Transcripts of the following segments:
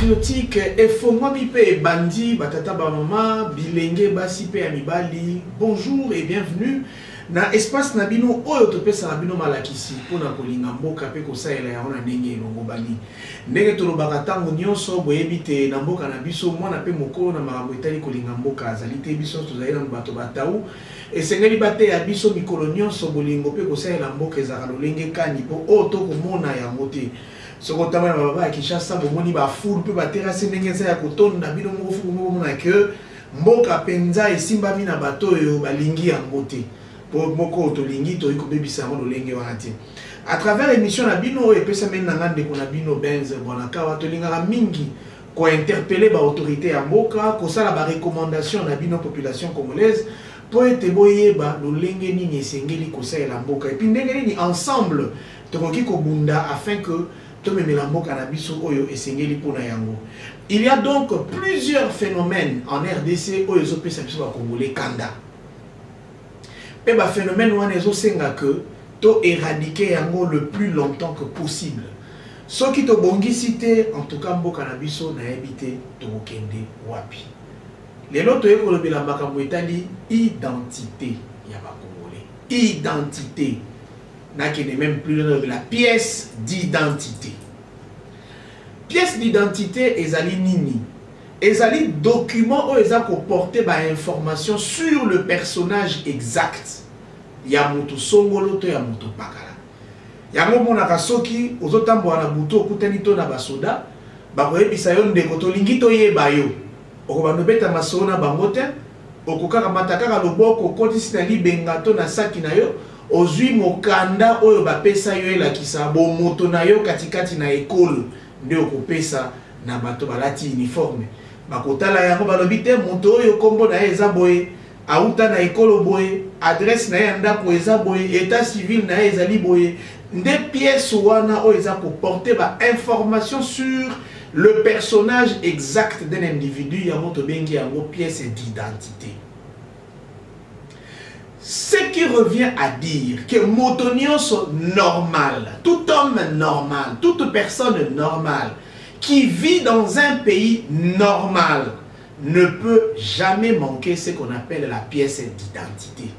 patriotique efongwa mipe bandi batata ba mama bilenge basi pe amibali. Bonjour et bienvenue na espace na bino oyo topesa na bino malakisi pona kolinga mboka pe kosaela ya ona ndenge elongo bali ndenge tolobaka tango nyonso boyebite na mboka na biso mwana pe mokolo na makambo etali kolinga mboka azali te biso tozali na bato batau esengeli bate ya biso mikolo nyonso bolingo pe kosaela mboka ezaka lolenge kani po oyo tokomona yango te. Soko tamana baba ya Kinshasa bomoni ba foule pe ba terrasse ndenge za ya kotonda bino moko fu mona que mboka penza esimba mina bato yo balingi yango te po moko to lingi to ikobebisa mo lolenge wanati à travers l'émission na bino et pesa men ngande ko na bino benz bona kawa to linga mingi ko interpeller ba autorité ya mboka ko sala ba recommandation na bino population congolaise po ete boyeba lolenge nini esengeli ko sala mboka et puis ndenge nini ensemble to koki ko bunda afin que il y a donc plusieurs phénomènes en RDC où les opérations congolais kanda. Et bah phénomène où les osenga que to éradiquer yango le plus longtemps que possible. Ce qui to bongi cité en tout cas mboka na biso na habité to kende wapi. Les loto yeko le bilamba kamwetali identité ya ba congolais. Identité. Qui n'est même plus de la pièce d'identité. Pièce d'identité ezali nini. Ezali document où ezali comporter ba information sur le personnage exact. Ya mutu songolo to ya mutu pakala. Yango mona kasoki ozotambo na buto okutani to na basoda bakoyebisa yo ndeko to lingi to yeba yo. Okobano beta masona bangote okokaka matakaka loboko kotisi na libenga to na saki na yo. Ozui mokanda oyo bapesa yo elakisa bo moto na yo katikati na ekolo nde okopesa na bato balati uniforme bakotala yango balobi te moto oyo kombo na eza boye auta na ekolo boye adresse na ye ndako eza boye état civil na ezali boye nde pièce wana oyo eza porter ba information sur le personnage exact d'un individu yango to bengi yango pièce d'identité. Ce qui revient à dire que motonios normal, tout homme normal, toute personne normale qui vit dans un pays normal ne peut jamais manquer ce qu'on appelle la pièce d'identité.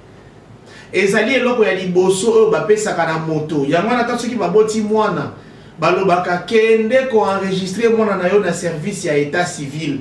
Ezali eloko ya liboso oyo bapesaka na moto yango na tanso ki baboti mwana balobaka kende ko enregistrer mwana na yo na service ya état civil.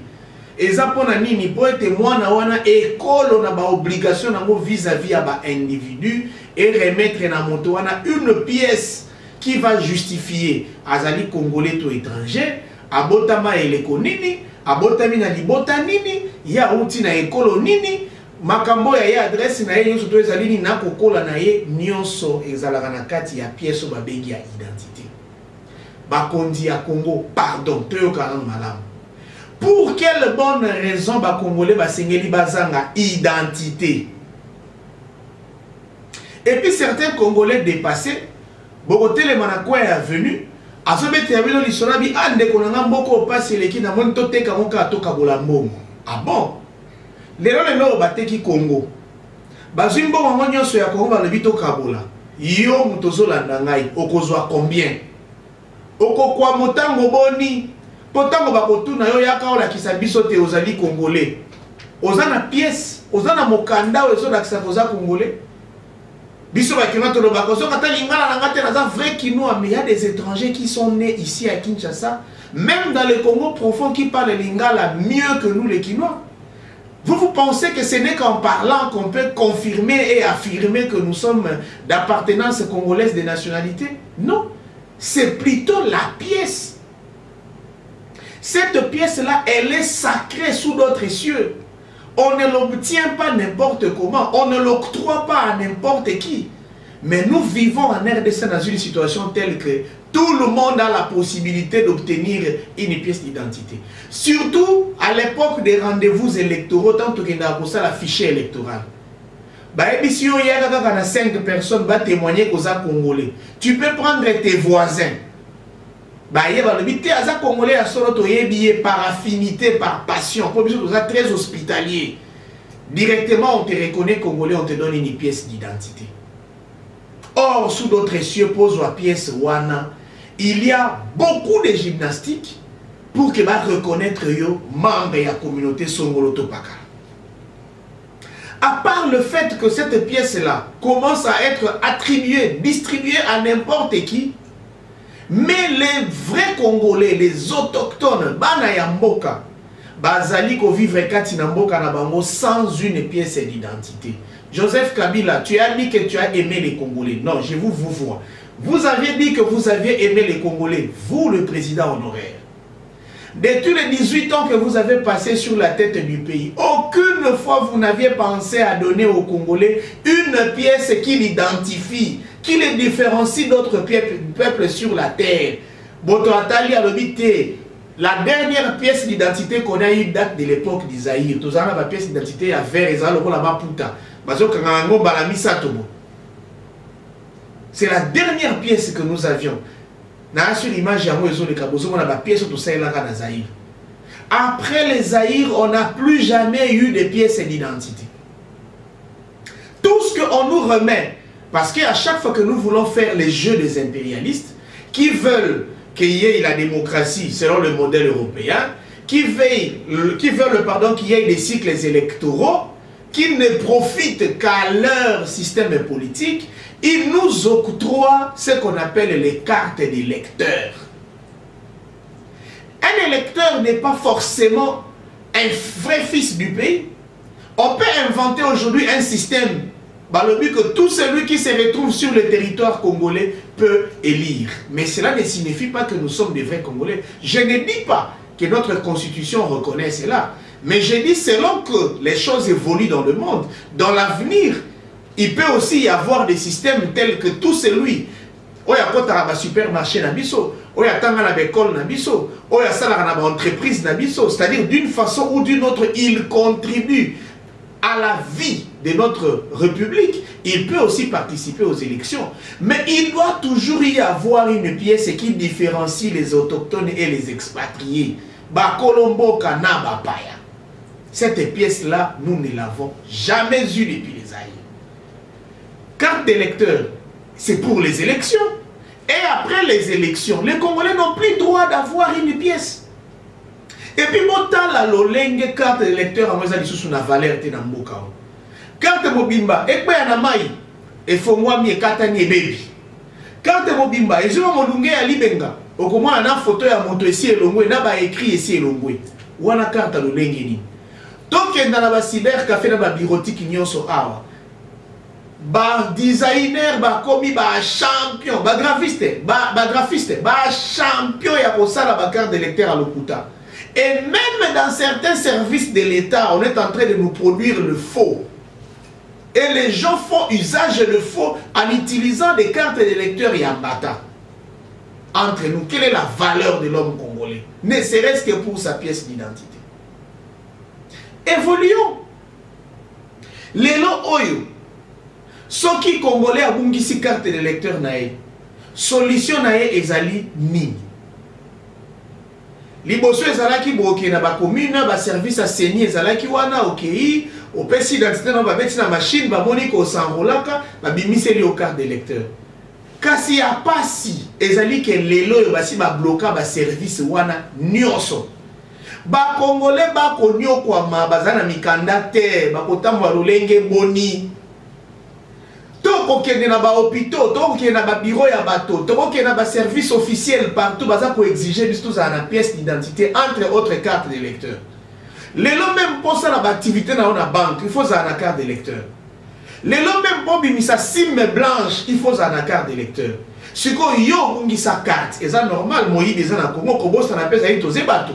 Eza pona nini po ete mwana wana ekolo na ba obligation nango vis-à-vis à ba individu et remettre na moto wana une pièce qui va justifier azali congolais to étranger abotama eleko nini abotami na libota nini ya uti na ekolo nini makambo ya ye adresse na ye nyonso to ezali nini na kokola na ye nyonso ezalaka na kati ya pièce ba bengi ya identité bakondi ya Congo pardon toyoka na malamu. Pour quelle bonne raison ba Congolais ba sengeli bazanga identité? Et puis certains Congolais dépassés, bokotele manakwa ya venu, azobete ya bilo lisonabi ande konanga mboko passe leki na monto teka monka atoka bolambongo. Ah bon? Lelo bateki Congo. Bazimbo wango nyonso ya Congo ba lebito kabola. Yo mutozolanda ngai okozwa combien? Okokwa motango boni. Potango bakotuna yo yaka ola kisabiso te ozali congolais. Ozana pièce, ozana mokanda ozo lakisa koza congolais. Biso bakima to lobako so kata lingala na ngate na za vrai kinois, mais il y a des étrangers qui sont nés ici à Kinshasa, même dans le Congo profond qui parlent lingala mieux que nous les Kinois. Vous pensez que ce n'est qu'en parlant qu'on peut confirmer et affirmer que nous sommes d'appartenance congolaise de nationalité? Non, c'est plutôt la pièce. Cette pièce-là, elle est sacrée sous d'autres cieux. On ne l'obtient pas n'importe comment. On ne l'octroie pas à n'importe qui. Mais nous vivons en RDC dans une situation telle que tout le monde a la possibilité d'obtenir une pièce d'identité. Surtout à l'époque des rendez-vous électoraux, tant qu'il y a la fichier électoral. Si il y a 5 personnes qui témoigner aux Congolais, tu peux prendre tes voisins. Congolais par affinité, par passion, très hospitalier. Directement, on te reconnaît Congolais, on te donne une pièce d'identité. Or, sous d'autres cieux, pose la pièce Wana, il y a beaucoup de gymnastique, pour que va reconnaître yo membre de la communauté Songolo Topaka. À part le fait que cette pièce-là commence à être attribuée, distribuée à n'importe qui, mais les vrais Congolais, les autochtones, Bana Yamboka, Bazali ko vivre kati na mboka na bango sans une pièce d'identité. Joseph Kabila, tu as dit que tu as aimé les Congolais. Non, je vous vois. Vous aviez dit que vous aviez aimé les Congolais, vous le président honoraire. Depuis les 18 ans que vous avez passé sur la tête du pays, aucune fois vous n'aviez pensé à donner aux Congolais une pièce qui l'identifie, qui les différencie d'autres peuples sur la terre. Boto Atali a l'obité. La dernière pièce d'identité qu'on a eu date de l'époque d'Isaïe. Tous en la pièce d'identité à vert et ça le la maputa. C'est la dernière pièce que nous avions. Sur l'image, après les Zaïre, on n'a plus jamais eu de pièces d'identité. Tout ce qu'on nous remet, parce qu'à chaque fois que nous voulons faire les jeux des impérialistes, qui veulent qu'il y ait la démocratie selon le modèle européen, qui veulent qu'il y ait des cycles électoraux, qui ne profitent qu'à leur système politique, ils nous octroient ce qu'on appelle les cartes d'électeurs. Un électeur n'est pas forcément un vrai fils du pays. On peut inventer aujourd'hui un système dans le but que tout celui qui se retrouve sur le territoire congolais peut élire. Mais cela ne signifie pas que nous sommes des vrais Congolais. Je ne dis pas que notre constitution reconnaît cela. Mais je dis selon que les choses évoluent dans le monde, dans l'avenir, il peut aussi y avoir des systèmes tels que tout celui où il y a un supermarché, où il y a une école, où il y a une entreprise, c'est-à-dire d'une façon ou d'une autre, il contribue à la vie de notre République, il peut aussi participer aux élections. Mais il doit toujours y avoir une pièce qui différencie les autochtones et les expatriés. Bakolombo Kana Bapaya. Cette pièce-là, nous ne l'avons jamais eue depuis les années. Carte d'électeur, c'est pour les élections. Et après les élections, les Congolais n'ont plus le droit d'avoir une pièce. Et puis, montant la lolenge carte d'électeur, on va dire sous la valeur de Namboka. Carte Mobimba, et puis à Namai, et faut moi mi katani baby. Carte Mobimba, et je m'en lungue à Libenga. Au moins, on a une photo à moto ici et l'ongwe, n'a pas écrit ici et l'ongwe. Ou on a carte à lolenge ni. Donc, il y a un cyber café dans la bureautique qui n'y sont awa. Ba designer, ba commis, ba champion, ba graphiste, ba champion, il y a pour ça la carte d'électeur à l'Okuta. Et même dans certains services de l'État, on est en train de nous produire le faux. Et les gens font usage de faux en utilisant des cartes d'électeurs Yambata. Entre nous, quelle est la valeur de l'homme congolais? Ne serait-ce que pour sa pièce d'identité. Évoluons. Lelo Oyo. Ceux qui congolais a bungisi carte d'électeur nae. Solution nae ezali nini. Liboso ezalaki boke na ba commune ba service à seni ezalaki wana okei opesi identité na ba beti na machine ba moni ko sanrolaka ba bimiseli au carte d'électeur. Kasi ya pasi ezali ke lelo yo basi ba bloka ba service wana nyonso. Ba congolais ba konyo kwa mabazana mikanda te ba kotamba lolenge boni. Toko kende na ba hôpitaux, toko kende na ba bureau ya bato, toko kende na ba service officiel partout, baza ko exiger biso za na pièce d'identité entre autres cartes d'électeur. Lelo même pour ça la activité na ona banque, il faut za na carte d'électeur. Lelo même pour bimisa sim blanche, il faut za na carte d'électeur. Siko yo ngi sa carte, eza normal moyi beza na Congo ko bossa na pesa ito ze bato.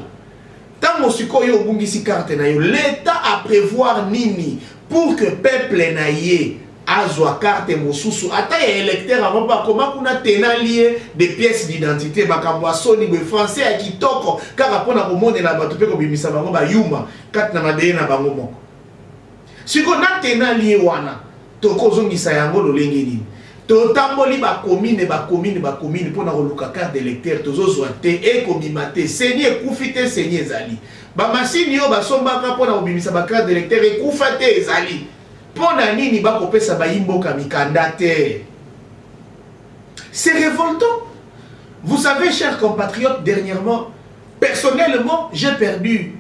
Tango siko yo ngi si carte na yo, l'état a prévoir nini pour que peuple na ye azwa carte mosusu ata ya électeur avant pas comment kuna tenalier des pièces d'identité makambo soni be français ya kitoko kaka pona ko monela bato pe ko bimisa bango ba yuma kat na mabeye na bango moko siko na tenalier wana to kozongisa yango lolenge nini to tamboli ba commune pona ko luka carte d'électeur tozozwa te e ko bimate seni ekufite seni ezali ba machine yo ba sombaka pona ko bimisa ba carte d'électeur ekufate ezali. C'est révoltant. Vous savez, chers compatriotes, dernièrement, Personnellement, j'ai perdu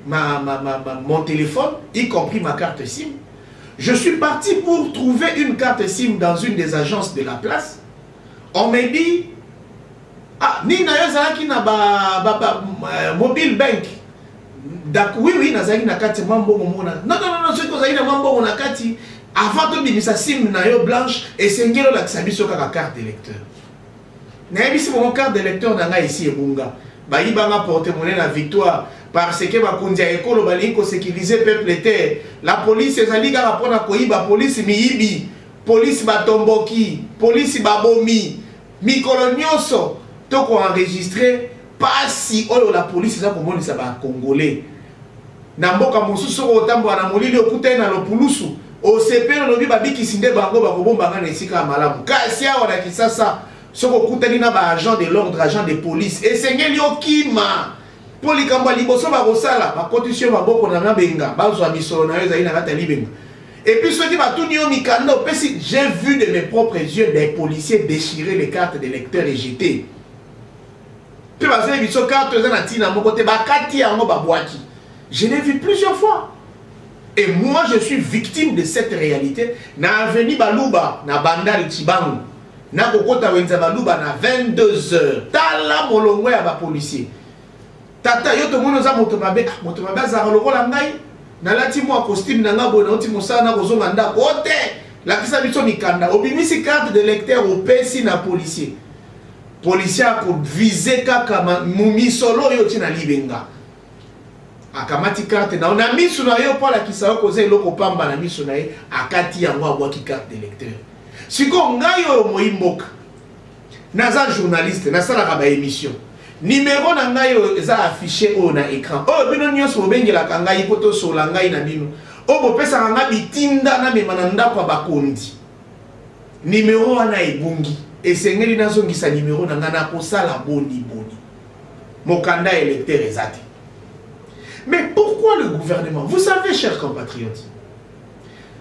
mon téléphone, y compris ma carte SIM. Je suis parti pour trouver une carte SIM dans une des agences de la place. On m'a dit, ah, ni na yozaki na mobile bank. Oui, nazaki na kati mambo mona. Non, ce que na mambo na kati avant de bimisa SIM na yo blanche et sengelo la kisabiso kaka carte d'électeur. Na yebisi mon carte d'électeur na nga ici ebunga. Ba yibanga porte-monnaie na victoire parce que ba kundia ekolo bali ko sécuriser peuple terre. La police ezali kaka pona koyiba police miyibi, police batomboki, police babomi, mikolo nyonso to ko enregistrer pas si oyo la police eza komonisa ba congolais. Na mboka mosusu ko tambo na molili okuta na lopulusu. O sepelo lobi babiki nde bango bakobomba ngana esika malamu. Kasi awa na Kisasa soko kutani na ba agent de l'ordre, agent de police. Et sengeli okima. Poli kamba liboso ba kosala, ba constitution ba boko na benga, ba zo misolo na yo za ina kata libenga. Et puis ceux qui va tout nio mikando, j'ai vu de mes propres yeux des policiers déchirer les cartes d'électeurs et jeter. Puis ba zeli biso carte za na tina mo côté ba kati yango ba boaki. Je l'ai vu plusieurs fois. Et moi, je suis victime de cette réalité. Na aveni Baluba, na Bandari Chibangu, na Kokota Wenza Baluba, na 22h. Tala molongwe ya ba policier. Tata yoto mono za motomabe za lokola ngai. Na lati mo costume na ngabo na oti mosala na kozonga ndako. Ote, la kisa biso mikanda. Obimisi carte de lecteur au pesi na policier. Policier ko viser kaka mumi solo yoti na libenga. Akamati carte na ona misu na yo pola kisao koza eloko pamba na misu na ye akati yango abwaki carte d'électeur. Siko ngai oyo moimboka naza journaliste nasalaka ba émission numéro na ngai oyo eza affiché oyo na écran oyo bino nyonso bobengelaka ngai po tosola ngai na bino oyo bopesaka ngai bitinda na mema na ndako ya bakondi numéro wana ebungi esengeli nazongisa numéro na ngai na kosala boni mokanda électeur ezate. Mais pourquoi le gouvernement? Vous savez, chers compatriotes,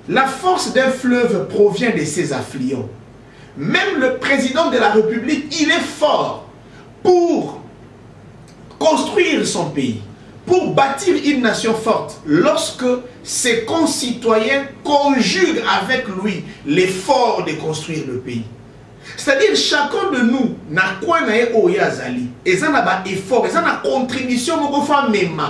la force d'un fleuve provient de ses affluents. Même le président de la République, il est fort pour construire son pays, pour bâtir une nation forte, lorsque ses concitoyens conjuguent avec lui l'effort de construire le pays. C'est-à-dire chacun de nous n'a quoi nae oyazali, et ça n'a pas effort, et ça n'a contribution même.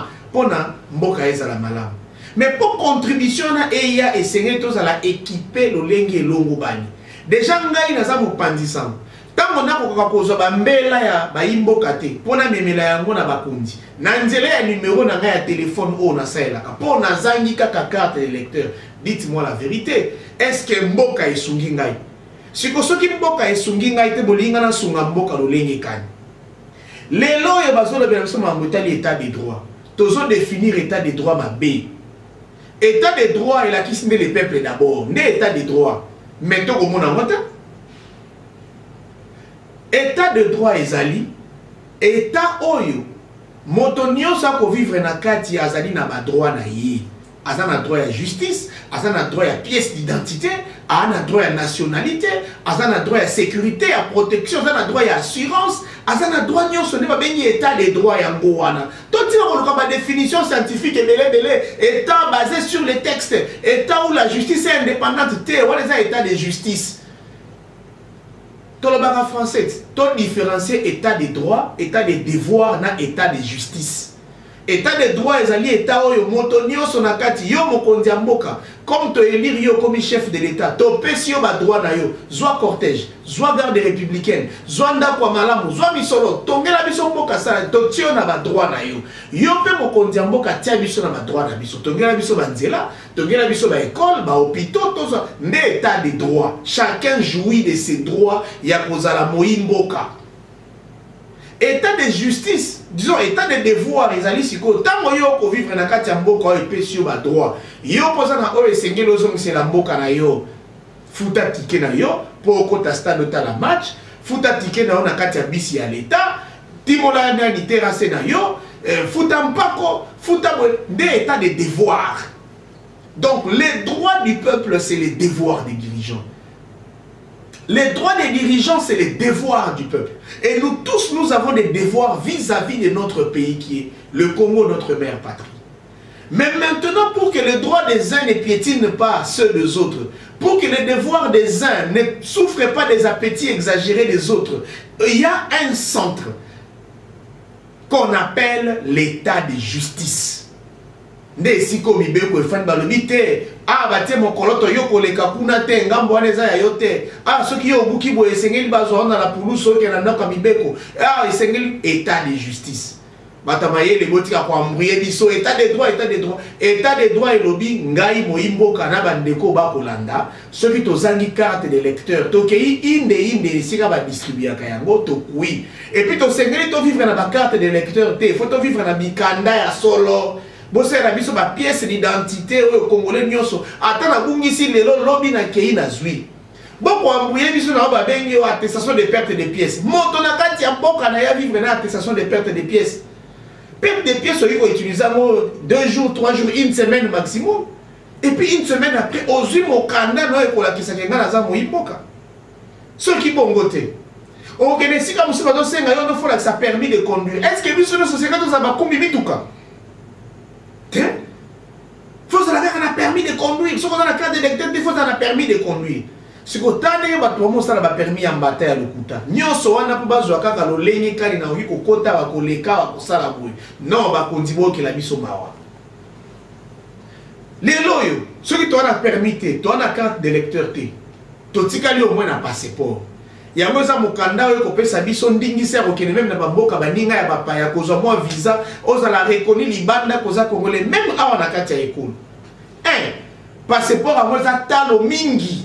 Mboka ezala malamu. Mais pour contribution na eya esengeli tozala équiper lolenge longo bani. Déjà ngai naza mopandisango. Tango nakoka kozwa bambela ya bayimboka te pona memela yango na bakundi. Na nzela ya numéro na ngai ya téléphone o na saelaka. Po na zangi kaka carte d'électeur. Dites-moi la vérité. Est-ce que mboka esungi ngai? Siko soki mboka esungi ngai te bolinga na sunga mboka lolenge kani. Lelo ya bazolo bela biso mangotali état de droit. Toujours définir état de droit ma B. État de droit et la qui se met les peuples d'abord. Né état de droit. Mais tout le monde en état de droit ezali. État oyo. Motonio sa ko vivre na kati azali na ba droit na ye. Azana droit à justice, azana droit à pièce d'identité, azana droit à nationalité, azana droit à sécurité, à protection, azana droit à assurance, azana droit nyonso ne ba bengi état de droit ya ngowana. Tout la définition scientifique et belé état basé sur les textes, état où la justice est indépendante, voilà ça état de justice. Tout le baga français, tout différencier état de droit, état de devoir na état de justice. État de droit ezali état oyo moto nyonso na kati yo mokonzi ya mboka comme to élire yo comme chef de l'état to pesi yo ba droit na yo zwa cortège zwa garde républicaine zwa ndako malamu zwa misolo tongela biso mboka sala to tio na ba droit na yo yo pe mokonzi ya mboka tia biso na ba droit na biso tongela biso ba nzela tongela biso ba école ba hôpitaux to nde état de droit chacun jouit de ses droits ya kozala moimboka. État de justice, disons état de devoir, les alliés siko, tant yo ko vivre na kati ya mboka o epesi yo ba droit. Yo posa na o esengeli ozong c'est la mboka na yo. Futa ticket na yo pour kota stade ta la match, futa ticket na on na kati ya bisi ya l'état, timola na ni terrasse na yo, futa mpako, futa des états de devoir. Donc les droits du peuple c'est les devoirs des dirigeants. Les droits des dirigeants, c'est les devoirs du peuple. Et nous tous, nous avons des devoirs vis-à-vis de notre pays qui est le Congo, notre mère patrie. Mais maintenant, pour que les droits des uns ne piétinent pas ceux des autres, pour que les devoirs des uns ne souffrent pas des appétits exagérés des autres, il y a un centre qu'on appelle l'état de justice. Nde siko mibeko efani balobi te ah batie mokoloto yo koleka kuna te ngambo wana eza ya yo te ah soki yo obuki boye esengeli bazwa na la puluso oke na ndako mibeko ah esengeli état de justice batamaye le botika kwa mbrie biso état de droit état de droit elobi ngai moyimboka na bandeko bakolanda soki tozangi carte de lecteur tokei inde sika ba distribuer yango tokui et puis tosengeli to vivre na ba carte de lecteur te faut to vivre na bikanda ya solo. Bosse na biso ba pièce d'identité au Congolais nyonso ata na bungisi lelo lobi na kei na zwi boko ambuye biso na ba bengi wa attestation de perte de pièces moto na kati ya mboka na ya vivre na attestation de perte de pièces perte de pièces il faut utiliser 2 jours 3 jours une semaine maximum et puis une semaine après ozui mokanda no ekola kisakenga na za moyimboka ce qui bongote o kenesika musika do senga yo no fola que ça permis de conduire est-ce que biso no société to za ba kumbi mituka. Il faut que ça ait permis de conduire. Si on a la carte d'électeur, il faut que ça ait permis de conduire. Si on a permis de bataille à l'Okuta, nous avons pas besoin de l'Oléni, car il a eu Kokota, Koleka, Salabouy. Non, on dit que la mission mawa. Les loyaux, ceux qui ont permis, tu as la carte d'électeur, tu as au moins un passeport. Il y a un mokanda qui peut s'habiller ndingi sert au même na bamboka baninga ya bapaya kozwa moi visa oza la reconnaître libanda koza congolais même awa na kati ya ekolo. 1 passeport a moza talo mingi.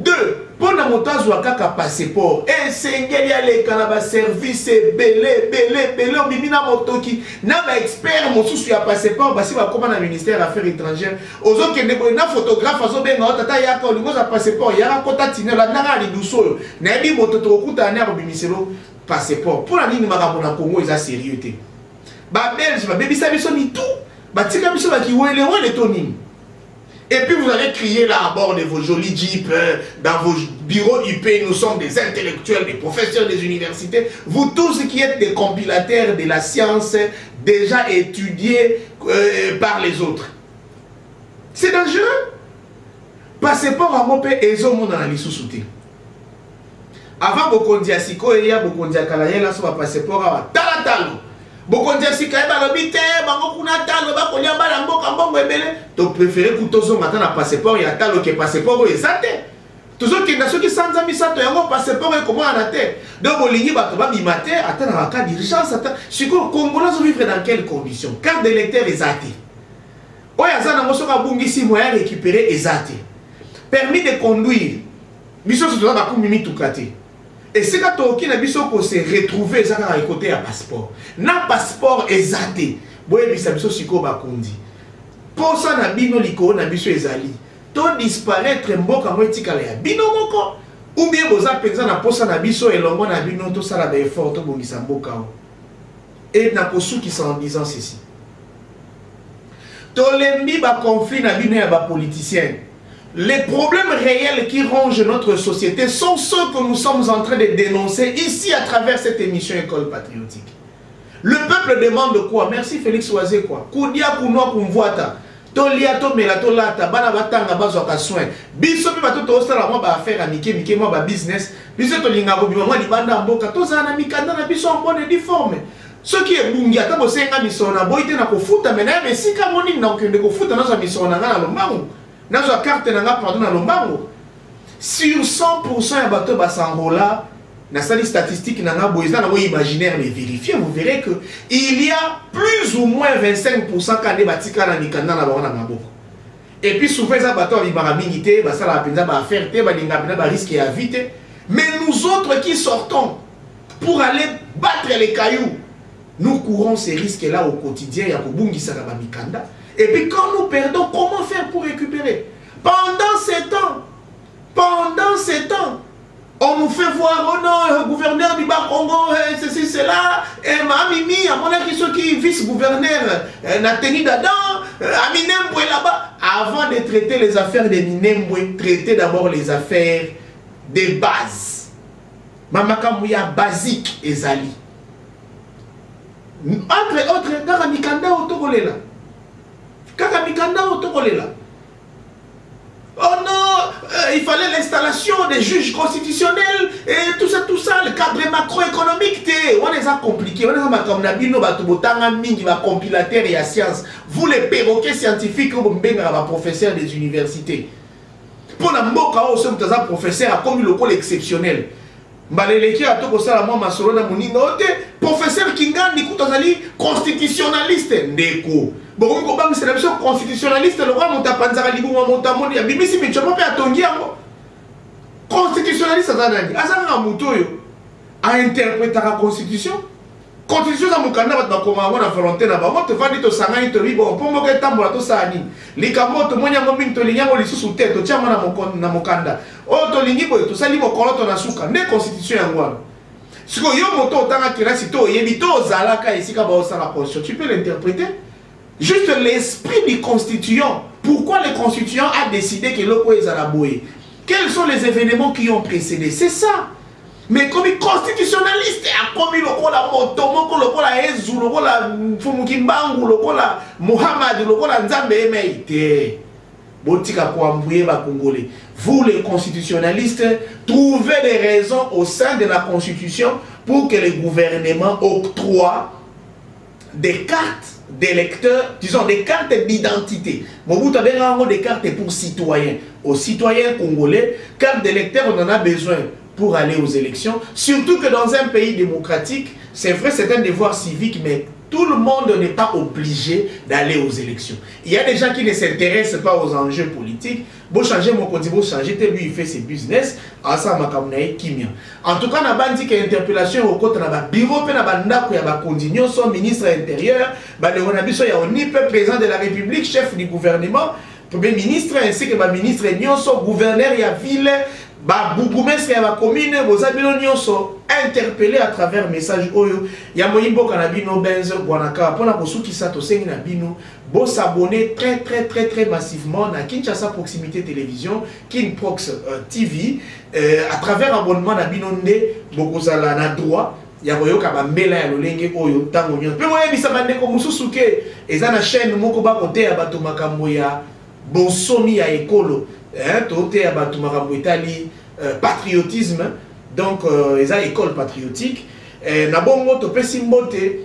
2 pona moto azwa kaka passeport esengeli aleka na ba service belé obimina motoki na ba expert mosusu ya passeport basi bakoma na ministère affaires étrangères ozokende boye na photographe azobenga otata yaka olingo za passeport yaka kota tinela ndanga liduso na yebi moto tokuta na kobimiselo passeport pona nini makambo na Congo eza sérieux te ba belge ba bebisa biso ni tout batika biso bakiwele to nini. Et puis vous allez crier là à bord de vos jolis jeeps, dans vos bureaux UP, nous sommes des intellectuels, des professeurs des universités. Vous tous qui êtes des compilateurs de la science déjà étudiés par les autres. C'est dangereux. Passeport à mon père et mon analyse sous-souté. Avant Bokondi à Siko et ya Bokondi à Kalayela sur un passeport à Talatalo. Bokondi à Siko et Balobite, Bangokuna Talo, Bakonia Balambo, Kambongo et Bele. Tu préfères que tu aies un passeport et un Talo qui est passeport et ça t'est. Toujours qu'il y a ceux qui sans amis, ça tu as un passeport et comment on a été. Donc, au ligne, tu vas bimater, attends, en cas d'urgence, attends. Si le Congolais vivre dans quelles conditions? Carte d'électeur est athée. Oyazana Mosoka Bungisi, moyen récupérer est athée. Permis de conduire. Mission sur la Mimi Toukate. Et c'est quand tu as se retrouver à côté un passeport. Na passeport est athée. Boye bisabiso siko bakundi. Pour ça na bino liko na biso ezali. To disparaître mboka mwetikala ya bino moko. Ou bien boza penza na posa na biso elongo na bino to sala ba effort to bongisa mboka. Et na kosuki en disant ceci. To lembi ba conflit na bino ya ba politiciens. Les problèmes réels qui rongent notre société sont ceux que nous sommes en train de dénoncer ici à travers cette émission École Patriotique. Le peuple demande quoi? Merci Félix Oazé quoi. Koudia Kounoa Kumvoata. Tolia to melato lata bana batanga bazwa ka soin. Biso pe bato to sala moi ba affaire amike mike moi ba business. Biso to linga ko bima moi libanda mboka to za na mikanda na biso en bonne et forme. Ce qui est bungi ata bo senga misona boite na ko futa mena me sika moni na okende ko futa na za misona na lombango. Na za carte na pardon na lombango. Sur 100% ya bato ba sangola. Dans la statistique, imaginaire, mais vérifiez, vous verrez que il y a plus ou moins 25% quand les bâtiments dans les canaux là-bas. Et puis souvent, les bateaux ils vont ça la peine faire, risque à vite. Mais nous autres qui sortons pour aller battre les cailloux, nous courons ces risques-là au quotidien. Et puis quand nous perdons, comment faire pour récupérer? Pendant ces temps, on nous fait voir, oh non, le gouverneur du Bas-Congo, ceci, cela, et Mamimi, à mon avis, ceux qui vice-gouverneur, Nathalie Dadan, Aminembwe là-bas. Avant de traiter les affaires de Minembwe, traitez d'abord les affaires de base. Mamakamouya basique ezali. Entre autres, kaka mikanda otokolela. Kaka mikanda otokolela. Oh non, il fallait l'installation des juges constitutionnels et tout ça, le cadre macroéconomique, on les a compliqués, on les a comme Nabino, Batubotanga, Mingi, compilateur et à science. Vous les perroquets scientifiques, vous êtes professeurs des universités. Pour la mboka, vous êtes un professeur comme le col exceptionnel. Mbaleleki a tout ça, moi, ma solo, professeur Kingan, Nikutazali, constitutionnaliste, Ndeko. Bon, c'est la mission constitutionnaliste, le roi Montapanzara Libou, Montamoni, Bimisi, mais tu n'as pas à ton constitutionnaliste, Azana Moutoyo a interprété la constitution. Constitution dans mon canal, on a volonté là-bas. Moi, tu vas dire que ça a été bon, pour moi, que tambour, tout ça, les camotes, moi, j'ai mis ton lien, on les sous tête, tu tiens, mon canada. Oh, ton ligne, tout ça, il m'a collé ton asuka, ne constitution en moi. Si tu as un moto, tu as un kira, si tu as un zalaka ici, tu as la constitution, tu peux l'interpréter. Juste l'esprit du constituant. Pourquoi le constituant a décidé que l'eau est à la bouée? Quels sont les événements qui ont précédé? C'est ça. Mais comme constitutionnaliste, comme le kola Motomo, le kola Ezu, le kola Fumukimbangu, le kola Mohamed, le kola Nzambe Emeite. Botika pour embrouiller les Congolais. Vous les constitutionnalistes, trouvez des raisons au sein de la Constitution pour que le gouvernement octroie des cartes d'électeurs, disons des cartes d'identité. Mobutu a des cartes pour citoyens. Aux citoyens congolais, cartes d'électeurs, on en a besoin pour aller aux élections. Surtout que dans un pays démocratique, c'est vrai, c'est un devoir civique, mais tout le monde n'est pas obligé d'aller aux élections. Il y a des gens qui ne s'intéressent pas aux enjeux politiques. Bon changer mon côté, bon changer, lui il fait ses business. En tout cas, on a dit que l'interpellation au côté de bureau, on a continué son ministre intérieur, on a dit que président de la République, chef du gouvernement, premier ministre ainsi que le ministre son gouverneur il y a ville. Bouboumes ya ba commune bozabino nyonso interpellé à travers message oyo ya moyimbo kanabino benzo bwanaka pona kosukisa to sengi na bino bo s'abonner très massivement na Kinshasa Proximité Télévision Kinprox TV à travers abonnement na bino nde bokozala na droit ya koyoka bambela ya lolenge oyo tango nyonso pe moye bisaba ndeko mususu ke eza na chaîne moko ba kote ya bato makambo ya bonsomi ya ekolo tote ya bato makambo etali patriotisme donc eza école patriotique na bongo topesi mbote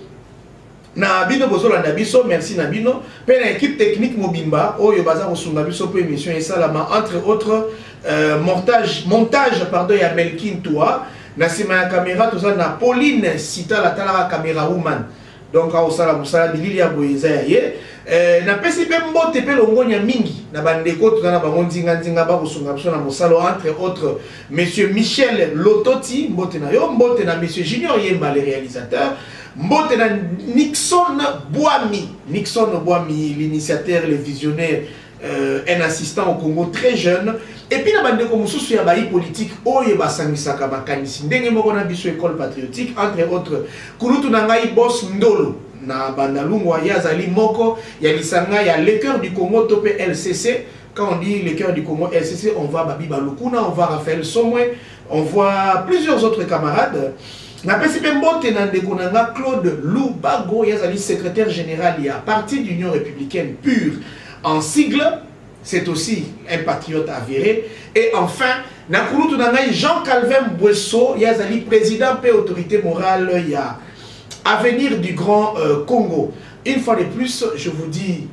na bino bozolanda biso merci na bino pe na équipe technique mobimba oyo baza kosunga biso po émission esalama entre autres montage pardon ya Melkin Toa na sima ya caméra toza na Pauline Sita la talaka caméra woman donc aosala musala bilili ya boyeza ya ye na pesi pe mbote pe longonya mingi na bandeko tozana bango nzinga ba kosunga biso na mosalo entre autres monsieur Michel Lototi mbote na yo mbote na monsieur Junior Yemba le réalisateur mbote na Nixon Boami l'initiateur le visionnaire un assistant au Congo très jeune et puis na bandeko mususu ya bayi politique oyo basangisaka makanisi ndenge moko na biso école patriotique entre autres kulutu na ngai boss Ndolo na bandalungwa yazali moko ya lisanga ya le cœur du Congo topé LCC. Quand on dit le cœur du Congo LCC, on voit Babi Balukuna, on voit Raphaël Somwe, on voit plusieurs autres camarades. Na PCP Mbote Nandekonanga Claude Loubago yazali secrétaire général il y a parti d'Union républicaine pure en sigle, c'est aussi un patriote avéré. Et enfin, Nakulutu Nangai Jean-Calvin Bouesso yazali président et autorité morale il y a Avenir du Grand Congo. Une fois de plus, je vous dis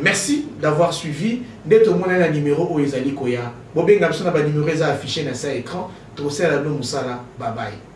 merci d'avoir suivi. Dès tout le monde a un numéro où ils allaient koya. Bobé Ngabsona ba numéro affiché dans sa écran. Trop c'est la no musala. Bye bye.